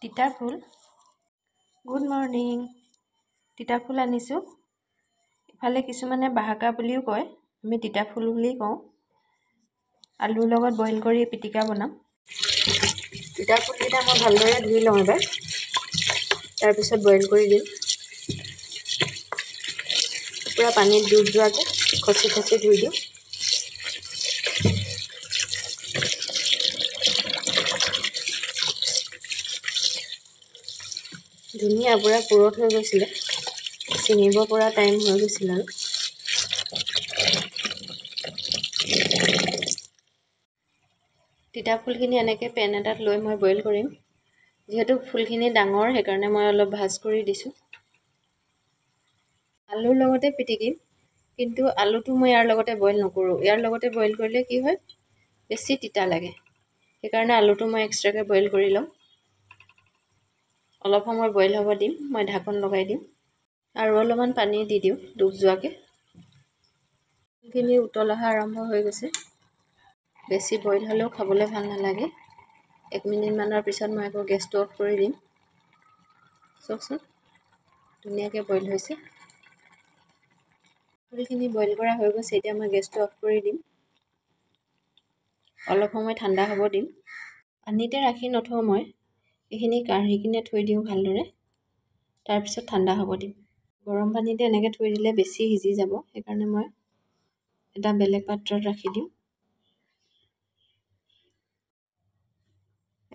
তিতা ফুল good morning তিতা ফুল আনিছোঁ ইফালে কিছুমানে বাহাকা বুলিও কয় আমি তিতা ফুল বুলি কওঁ আলুৰ লগত বইল কৰি পিটিকা বনাম তিতা ফুলকেইটা মই ভালদৰে ধুই লওঁ এবাৰ তাৰপিছত বইল কৰি দিম পুৰা পানীত ডুব যোৱাকৈ খচি খচি ধুই দিম ধুনীয়া পুৰা পুৰঠ হৈ গৈছিলে চিঙিব পৰা টাইম হৈ গৈছিল আৰু তিতা ফুলখিনি এনেকৈ পেন এটাত লৈ মই বইল কৰিম যিহেতু ফুলখিনি ডাঙৰ সেইকাৰণে মই অলপ ভাজ কৰি দিছোঁ আলুৰ লগতে পিটিকিম কিন্তু আলুটো মই ইয়াৰ লগতে বইল নকৰোঁ ইয়াৰ লগতে বইল কৰিলে কি হয় বেছি তিতা লাগে সেইকাৰণে আলুটো মই এক্সট্ৰাকৈ বইল কৰি ল'ম অলপ সময় বইল হ'ব দিম মই ঢাকন লগাই দিম আৰু অলপমান পানী দি দিওঁ ডুব যোৱাকৈ ফুলখিনি উতল অহা আৰম্ভ হৈ গৈছে বেছি বইল হ'লেও খাবলৈ ভাল নালাগে 1 মিনিটমানৰ পিছত মই আকৌ গেছটো অফ কৰি দিম চাওকচোন ধুনীয়াকৈ বইল হৈছে ফুলখিনি বইল কৰা হৈ গৈছে এতিয়া মই গেছটো অফ কৰি দিম অলপ সময় ঠাণ্ডা হ'ব দিম পানীতে ৰাখি নথওঁ মই এইখিনি কাঢ়ি কিনে থৈ দিওঁ ভালদৰে তাৰপিছত ঠাণ্ডা হ'ব দিম গৰম পানীতে এনেকৈ থৈ দিলে বেছি সিজি যাব সেইকাৰণে মই এটা বেলেগ পাত্ৰত ৰাখি দিওঁ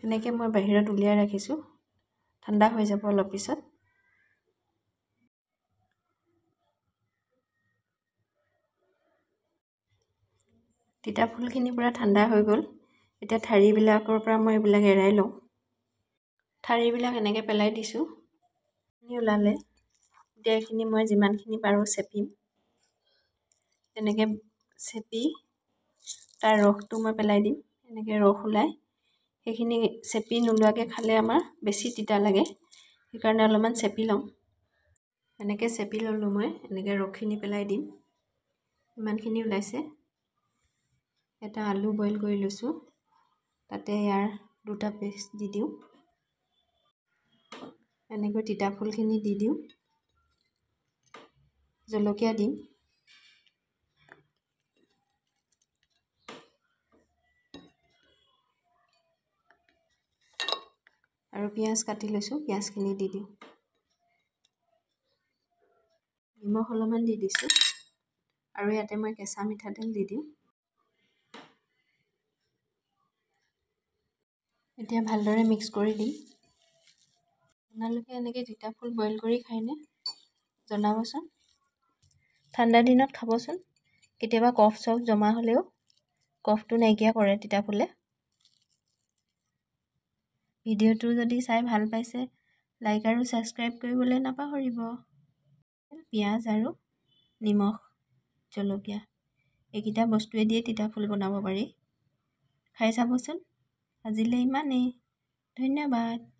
এনেকৈ মই বাহিৰত উলিয়াই ৰাখিছোঁ ঠাণ্ডা হৈ যাব অলপ পিছত তিতা ফুলখিনি পুৰা ঠাণ্ডা হৈ গ'ল এতিয়া ঠাৰিবিলাকৰ পৰা মই এইবিলাক এৰাই লওঁ ঠাৰিবিলাক এনেকৈ পেলাই দিছোঁ ওলালে এতিয়া এইখিনি মই যিমানখিনি পাৰোঁ চেপিম এনেকৈ চেপি তাৰ ৰসটো মই পেলাই দিম এনেকৈ ৰস ওলাই সেইখিনি চেপি নোলোৱাকৈ খালে আমাৰ বেছি তিতা লাগে সেইকাৰণে অলপমান চেপি লওঁ এনেকৈ চেপি ল'লোঁ মই এনেকৈ ৰসখিনি পেলাই দিম ইমানখিনি ওলাইছে এটা আলু বইল কৰি লৈছোঁ তাতে ইয়াৰ 2টা পিচ দি দিওঁ এনেকৈ তিতা ফুলখিনি দি দিওঁ জলকীয়া দিম আৰু পিঁয়াজ কাটি লৈছোঁ পিঁয়াজখিনি দি দিওঁ নিমখ অলপমান দি দিছোঁ আৰু ইয়াতে মই কেঁচা মিঠাতেল দি দিওঁ এতিয়া ভালদৰে মিক্স কৰি দিম আপোনালোকে এনেকৈ তিতা ফুল বইল কৰি খায়নে জনাবচোন ঠাণ্ডা দিনত খাবচোন কেতিয়াবা কফ চফ জমা হ'লেও কফটো নাইকিয়া কৰে তিতা ফুলে ভিডিঅ'টো যদি চাই ভাল পাইছে লাইক আৰু ছাবস্ক্ৰাইব কৰিবলৈ নাপাহৰিব পিঁয়াজ আৰু নিমখ জলকীয়া এইকেইটা বস্তুৱে দিয়ে তিতা ফুল বনাব পাৰি খাই চাবচোন আজিলৈ ইমানেই ধন্যবাদ